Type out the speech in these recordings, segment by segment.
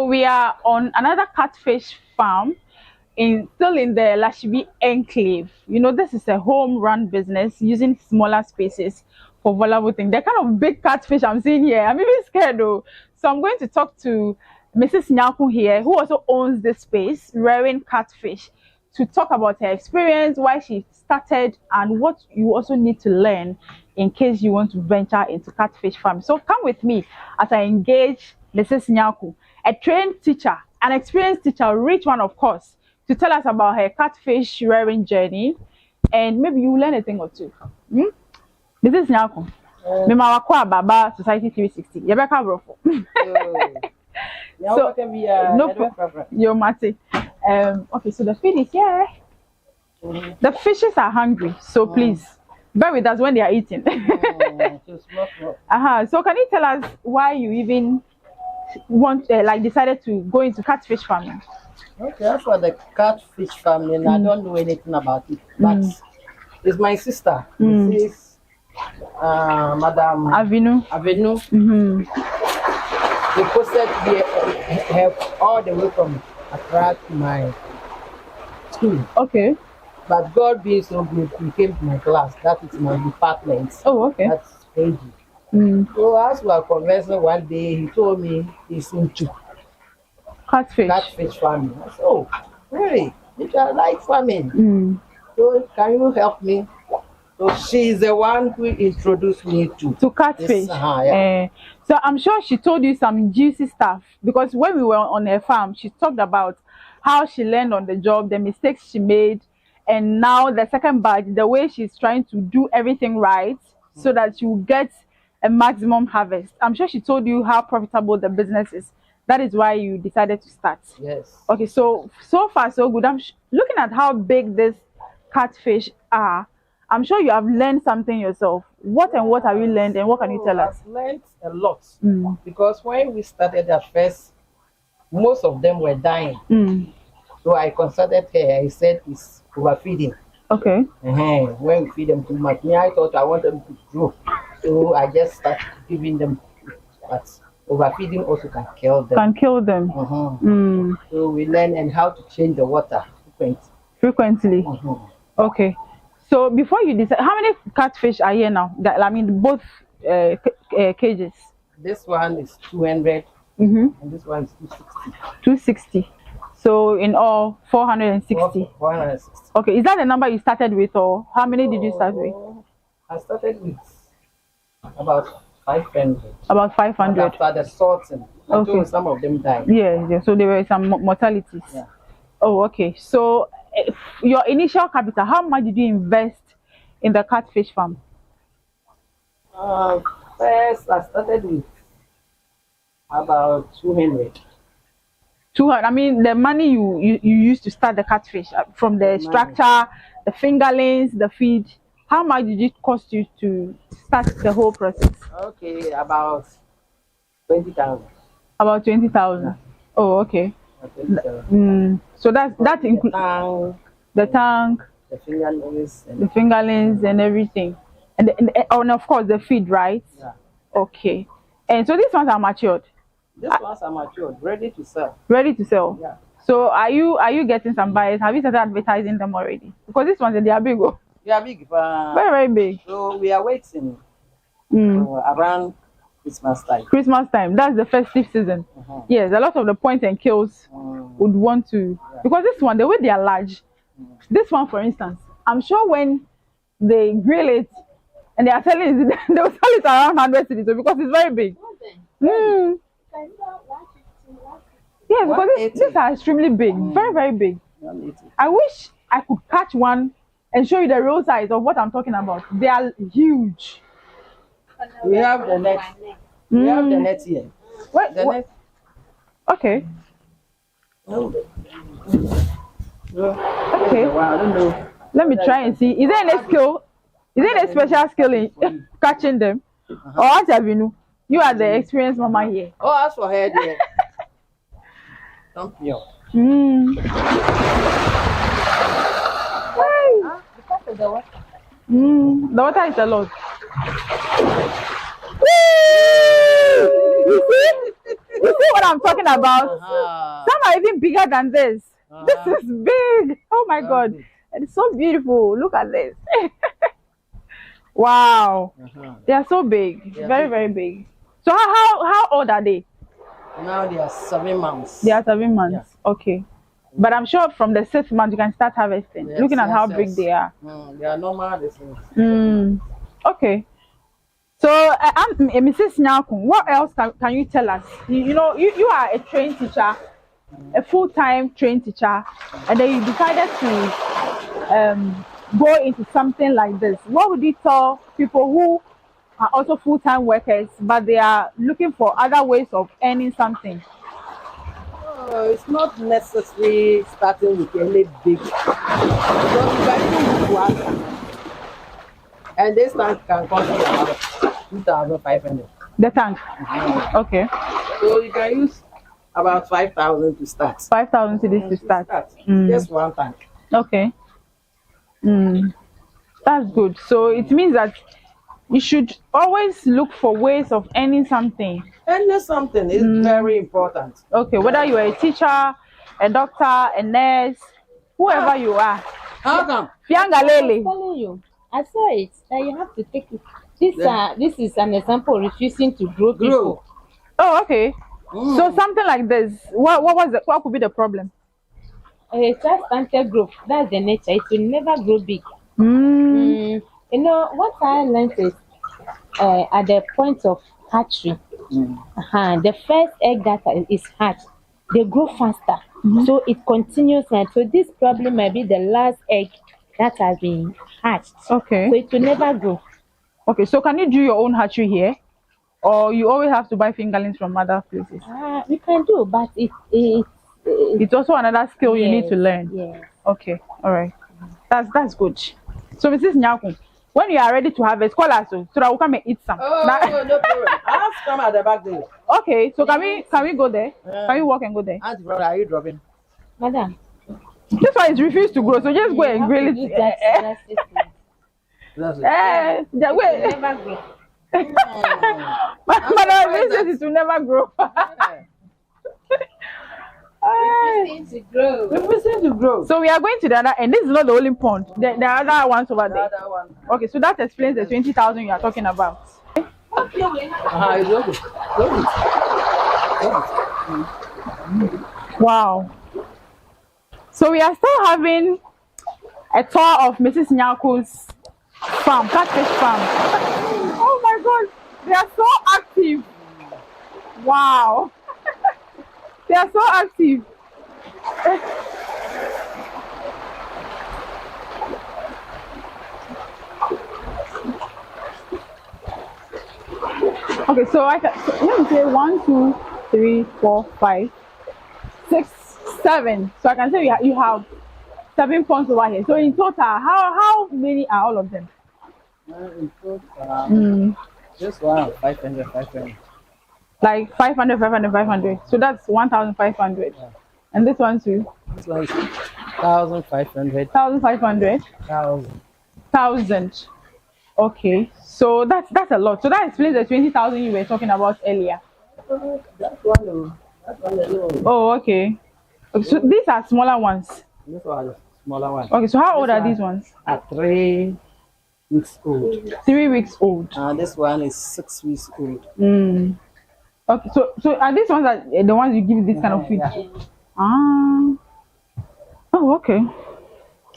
we are on another catfish farm still in the Lashibi enclave. You know, this is a home-run business using smaller spaces for valuable things. The kind of big catfish I'm seeing here, I'm even scared though. So I'm going to talk to Mrs. Nyaku here, who also owns this space, rearing catfish, to talk about her experience, why she started, and what you also need to learn in case you want to venture into catfish farm. So come with me as I engage Mrs. Nyaku, a trained teacher, an experienced teacher, a rich one of course, to tell us about her catfish rearing journey, and maybe you learn a thing or two. Mrs. Nyaku, Mema Wakwa Baba Society 360. Yabeka Brofo. So, no problem. Yo, Mate. Okay, so the feed is here. The fishes are hungry, so please bear with us when they are eating. So can you tell us why you even decided to go into catfish farming? Okay, for the catfish farming, I don't know anything about it, but it's my sister. Mrs. Madam Avenu. They posted help all the way from Accra to my school. Okay. But God being so good, he came to my class. That is my department. Oh, okay. That's crazy. So as we were conversing one day, he told me he's into catfish farming. I said, oh, really? I like farming. So can you help me? So she's the one who introduced me to catfish. So I'm sure she told you some juicy stuff, because when we were on her farm, she talked about how she learned on the job, the mistakes she made, and now the second batch, the way she's trying to do everything right so that you get a maximum harvest. I'm sure she told you how profitable the business is. That is why you decided to start. Yes. Okay, so far so good. I'm looking at how big this catfish are. I'm sure you have learned something yourself. What have you learned, and what can you tell us? I've learned a lot, because when we started at first, most of them were dying. So I consulted her. I said it's overfeeding. Okay. When we feed them too much, I thought I want them to grow, so I just started giving them. But overfeeding also can kill them. So we learn and how to change the water frequently. Okay. So before you decide, how many catfish are here now? Both cages. This one is 200, and this one is 260. 260. So in all, 460. 460. Okay, is that the number you started with, or how many did you start with? I started with about 500. About 500. After the sorting, until some of them died. Yeah. So there were some mortalities. Yeah. Oh, okay. So your initial capital, how much did you invest in the catfish farm? First, I started with about 200. 200. I mean, the money you used to start the catfish, from the structure, the fingerlings, the feed. How much did it cost you to start the whole process? Okay, about 20,000. About 20,000. Oh, okay. So that includes the tank, the fingerlings, and everything, and of course the feed, right? Yeah. Okay. And so these ones are matured. These ones are matured, ready to sell. Ready to sell. Yeah. So are you getting some buyers? Have you started advertising them already? Because these ones, they are big. They are big. Very, very big. So we are waiting around Christmas time. Christmas time. That's the festive season. Yes, a lot of the point and kills would want to, because this one, the way they are large, this one for instance, I'm sure when they grill it and they are selling it, they will sell it around 100 cities, because it's very big. Yes, because these are extremely big, very, very big. I wish I could catch one and show you the real size of what I'm talking about. They are huge. We have the net. We have the net here. What? Net. Okay. Okay. I don't know. Let me try and see. Is there any skill? Is there any special skill in catching them? Or what have you know? You are the experienced mama here. Oh, as for her, dear. Don't be out. The water is a lot. You see what I'm talking about. Some are even bigger than this. This is big. Oh my God. It's so beautiful. Look at this. Wow. They are so big. Very, very big. So how old are they? Now they are 7 months. They are 7 months. Yeah. Okay. But I'm sure from the 6th month you can start harvesting. Yes, looking at how big they are. They are normal. Okay. So, Mrs. Nyakun, what else can you tell us? You know, you are a trained teacher, a full-time trained teacher, and then you decided to go into something like this. What would you tell people who are also full-time workers, but they are looking for other ways of earning something? It's not necessary starting with any big, because you can even use one, and this tank can cost you about 2,500. The tank. Okay. So you can use about 5,000 to start. 5,000 to start. Just one tank. Okay. That's good. So it means that you should always look for ways of earning something. Earning something is very important. Okay, whether you are a teacher, a doctor, a nurse, whoever you are. How come? Fianga Lele. I'm telling you, I saw it. That you have to take it. This is an example of refusing to grow people. Oh, okay. So something like this. What could be the problem? Just stunted growth. That's the nature. It will never grow big. You know what I learned is at the point of hatchery, the first egg that is hatched, they grow faster. So it continues, and so this probably might be the last egg that has been hatched. Okay. So it will never grow. Okay. So can you do your own hatchery here, or you always have to buy fingerlings from other places? We can do, but it's also another skill you need to learn. Yes. Okay. All right. That's good. So Mrs. Nyakun, when you are ready to harvest, call us so that we come and eat some. Oh, no problem. I'll come at the back there. Okay. So can we go there? Can we walk and go there? Auntie, brother, are you dropping? Madam. This one is refused to grow, so just go and grill it. That's it. Wait. Never grow. Madam, this says it will never grow. Refusing to grow. So we are going to the other, and this is not the only pond. The other ones over there. The other one. Okay, so that explains the 20,000 you are talking about. Wow. So we are still having a tour of Mrs. Nyaku's farm, catfish farm. Oh my God, they are so active. Wow. They are so active. Okay, so let me say 1, 2, 3, 4, 5, 6, 7. So I can say you have 7 ponds over here. So in total, how many are all of them? In total, just 500. Like 500, 500, 500. So that's 1,500. Yeah. And this one too? It's like 1,500. 1,500? 1,000. Okay. So that's a lot. So that explains the 20,000 you were talking about earlier. That's one. Oh, okay. So these are smaller ones. These are the smaller ones. Okay, so how old are these ones? Are 3 weeks old. 3 weeks old. This one is 6 weeks old. Okay, so are these ones the ones you give this kind of feed? Yeah. Oh, okay.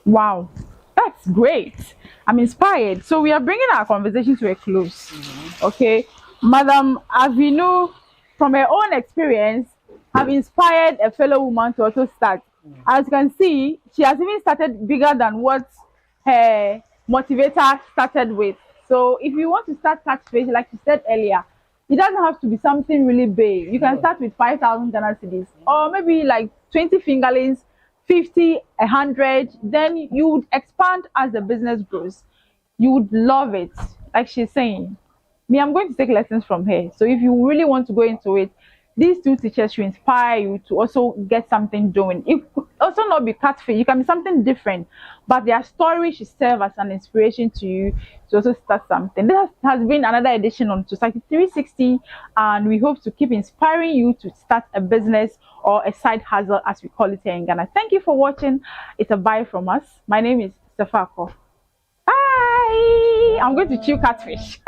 Wow, that's great. I'm inspired. So we are bringing our conversation to a close. Okay, Madam Avinu, from her own experience, have inspired a fellow woman to also start. As you can see, she has even started bigger than what her motivator started with. So if you want to start catfish, like you said earlier, it doesn't have to be something really big. You can start with 5,000 Ghana cedis, or maybe like 20 fingerlings, 50, 100. Then you would expand as the business grows. You would love it. Like she's saying, me, I'm going to take lessons from her. So if you really want to go into it, these two teachers should inspire you to also get something doing. It could also not be catfish, you can be something different, but their story should serve as an inspiration to you to also start something. This has been another edition on Society 360, and we hope to keep inspiring you to start a business or a side hustle, as we call it here in Ghana. Thank you for watching. It's a bye from us. My name is Sefako. Bye. I'm going to chew catfish.